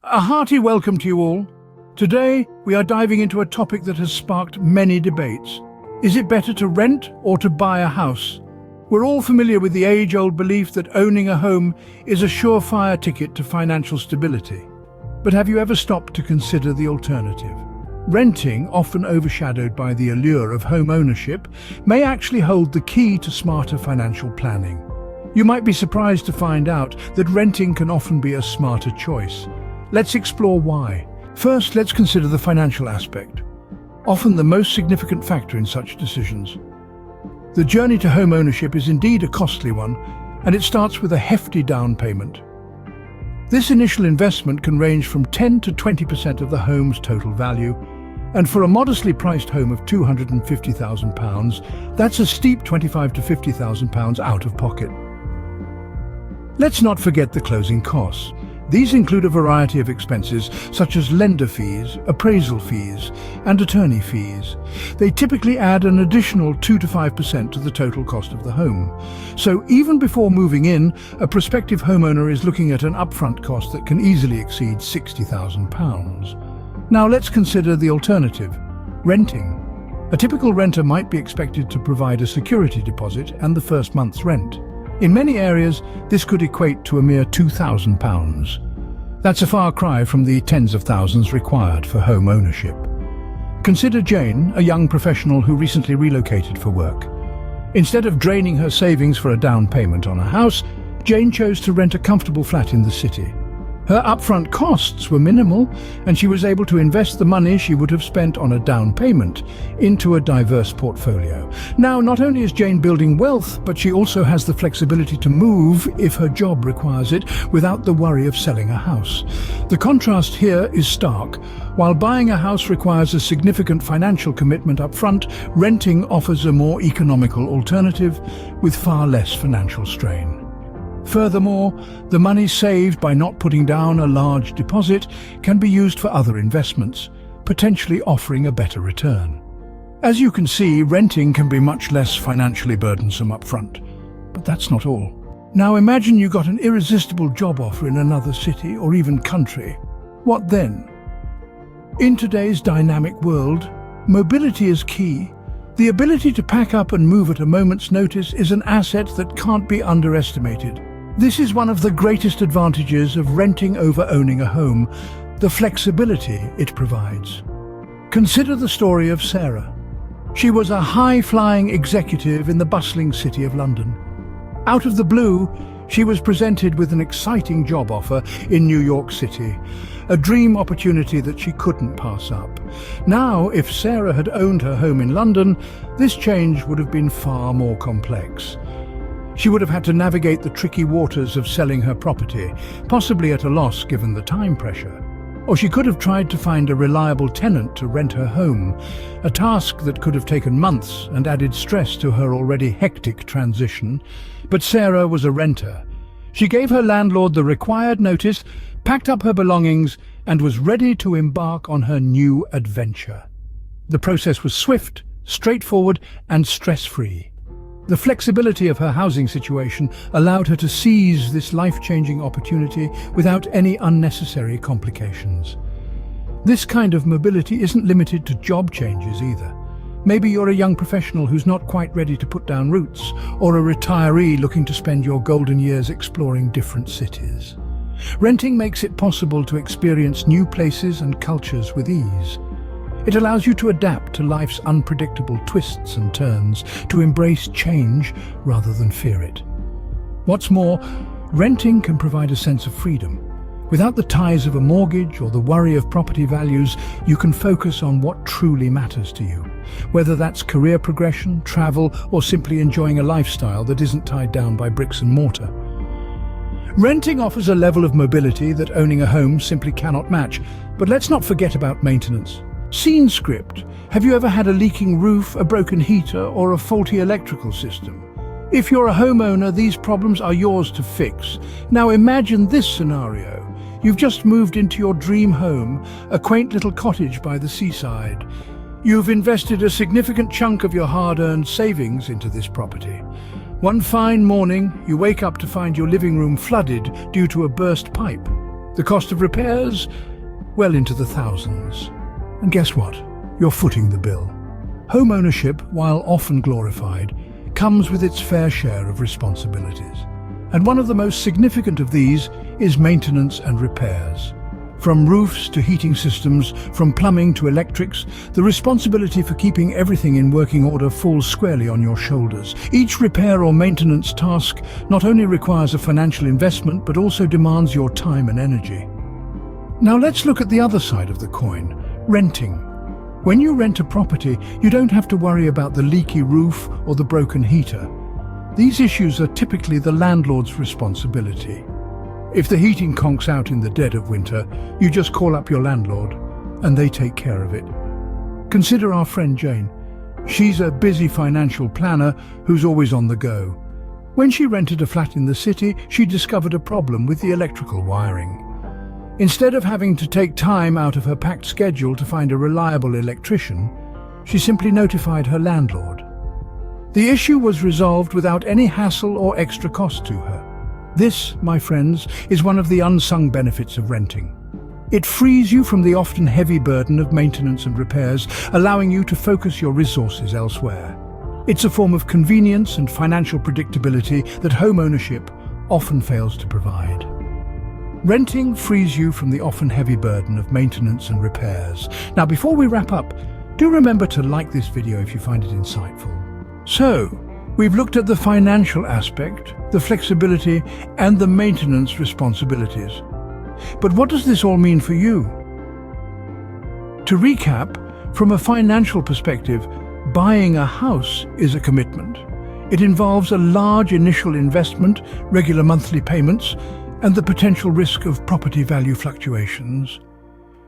A hearty welcome to you all. Today, we are diving into a topic that has sparked many debates. Is it better to rent or to buy a house? We're all familiar with the age-old belief that owning a home is a surefire ticket to financial stability. But have you ever stopped to consider the alternative? Renting, often overshadowed by the allure of home ownership, may actually hold the key to smarter financial planning. You might be surprised to find out that renting can often be a smarter choice. Let's explore why. First, let's consider the financial aspect, often the most significant factor in such decisions. The journey to home ownership is indeed a costly one, and it starts with a hefty down payment. This initial investment can range from 10 to 20% of the home's total value, and for a modestly priced home of £250,000, that's a steep £25,000 to £50,000 out of pocket. Let's not forget the closing costs. These include a variety of expenses such as lender fees, appraisal fees, and attorney fees. They typically add an additional 2 to 5% to the total cost of the home. So even before moving in, a prospective homeowner is looking at an upfront cost that can easily exceed £60,000. Now let's consider the alternative, renting. A typical renter might be expected to provide a security deposit and the first month's rent. In many areas, this could equate to a mere £2,000. That's a far cry from the tens of thousands required for home ownership. Consider Jane, a young professional who recently relocated for work. Instead of draining her savings for a down payment on a house, Jane chose to rent a comfortable flat in the city. Her upfront costs were minimal, and she was able to invest the money she would have spent on a down payment into a diverse portfolio. Now, not only is Jane building wealth, but she also has the flexibility to move if her job requires it without the worry of selling a house. The contrast here is stark. While buying a house requires a significant financial commitment up front, renting offers a more economical alternative with far less financial strain. Furthermore, the money saved by not putting down a large deposit can be used for other investments, potentially offering a better return. As you can see, renting can be much less financially burdensome up front. But that's not all. Now imagine you got an irresistible job offer in another city or even country. What then? In today's dynamic world, mobility is key. The ability to pack up and move at a moment's notice is an asset that can't be underestimated. This is one of the greatest advantages of renting over owning a home, the flexibility it provides. Consider the story of Sarah. She was a high-flying executive in the bustling city of London. Out of the blue, she was presented with an exciting job offer in New York City, a dream opportunity that she couldn't pass up. Now, if Sarah had owned her home in London, this change would have been far more complex. She would have had to navigate the tricky waters of selling her property, possibly at a loss given the time pressure. Or she could have tried to find a reliable tenant to rent her home, a task that could have taken months and added stress to her already hectic transition. But Sarah was a renter. She gave her landlord the required notice, packed up her belongings, and was ready to embark on her new adventure. The process was swift, straightforward, and stress-free. The flexibility of her housing situation allowed her to seize this life-changing opportunity without any unnecessary complications. This kind of mobility isn't limited to job changes either. Maybe you're a young professional who's not quite ready to put down roots, or a retiree looking to spend your golden years exploring different cities. Renting makes it possible to experience new places and cultures with ease. It allows you to adapt to life's unpredictable twists and turns, to embrace change rather than fear it. What's more, renting can provide a sense of freedom. Without the ties of a mortgage or the worry of property values, you can focus on what truly matters to you, whether that's career progression, travel, or simply enjoying a lifestyle that isn't tied down by bricks and mortar. Renting offers a level of mobility that owning a home simply cannot match, but let's not forget about maintenance. Scene script. Have you ever had a leaking roof, a broken heater, or a faulty electrical system? If you're a homeowner, these problems are yours to fix. Now imagine this scenario. You've just moved into your dream home, a quaint little cottage by the seaside. You've invested a significant chunk of your hard-earned savings into this property. One fine morning, you wake up to find your living room flooded due to a burst pipe. The cost of repairs? Well into the thousands. And guess what? You're footing the bill. Home ownership, while often glorified, comes with its fair share of responsibilities. And one of the most significant of these is maintenance and repairs. From roofs to heating systems, from plumbing to electrics, the responsibility for keeping everything in working order falls squarely on your shoulders. Each repair or maintenance task not only requires a financial investment, but also demands your time and energy. Now let's look at the other side of the coin, renting. When you rent a property, you don't have to worry about the leaky roof or the broken heater. These issues are typically the landlord's responsibility. If the heating conks out in the dead of winter, you just call up your landlord and they take care of it. Consider our friend Jane. She's a busy financial planner who's always on the go. When she rented a flat in the city, she discovered a problem with the electrical wiring. Instead of having to take time out of her packed schedule to find a reliable electrician, she simply notified her landlord. The issue was resolved without any hassle or extra cost to her. This, my friends, is one of the unsung benefits of renting. It frees you from the often heavy burden of maintenance and repairs, allowing you to focus your resources elsewhere. It's a form of convenience and financial predictability that home ownership often fails to provide. Renting frees you from the often heavy burden of maintenance and repairs. Now, before we wrap up, do remember to like this video if you find it insightful. So, we've looked at the financial aspect, the flexibility, and the maintenance responsibilities. But what does this all mean for you? To recap, from a financial perspective, buying a house is a commitment. It involves a large initial investment, regular monthly payments, and the potential risk of property value fluctuations.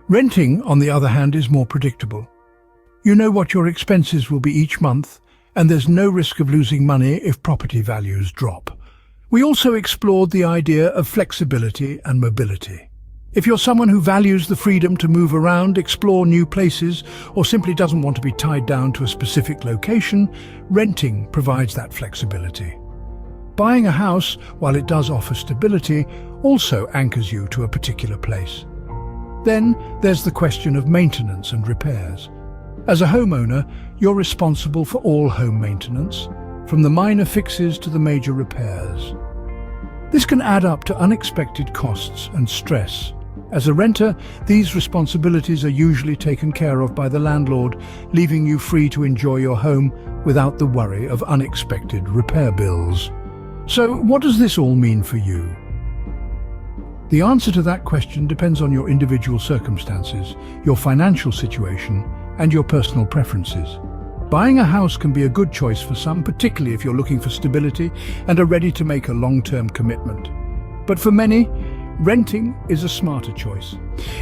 Renting, on the other hand, is more predictable. You know what your expenses will be each month, and there's no risk of losing money if property values drop. We also explored the idea of flexibility and mobility. If you're someone who values the freedom to move around, explore new places, or simply doesn't want to be tied down to a specific location, renting provides that flexibility. Buying a house, while it does offer stability, also anchors you to a particular place. Then there's the question of maintenance and repairs. As a homeowner, you're responsible for all home maintenance, from the minor fixes to the major repairs. This can add up to unexpected costs and stress. As a renter, these responsibilities are usually taken care of by the landlord, leaving you free to enjoy your home without the worry of unexpected repair bills. So, what does this all mean for you? The answer to that question depends on your individual circumstances, your financial situation, and your personal preferences. Buying a house can be a good choice for some, particularly if you're looking for stability and are ready to make a long-term commitment. But for many, renting is a smarter choice.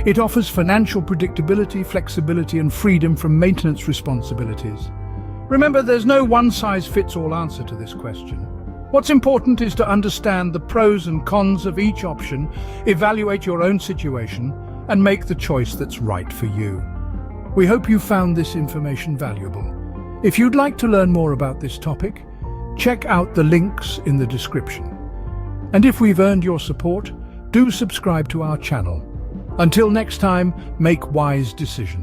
It offers financial predictability, flexibility, and freedom from maintenance responsibilities. Remember, there's no one-size-fits-all answer to this question. What's important is to understand the pros and cons of each option, evaluate your own situation, and make the choice that's right for you. We hope you found this information valuable. If you'd like to learn more about this topic, check out the links in the description. And if we've earned your support, do subscribe to our channel. Until next time, make wise decisions.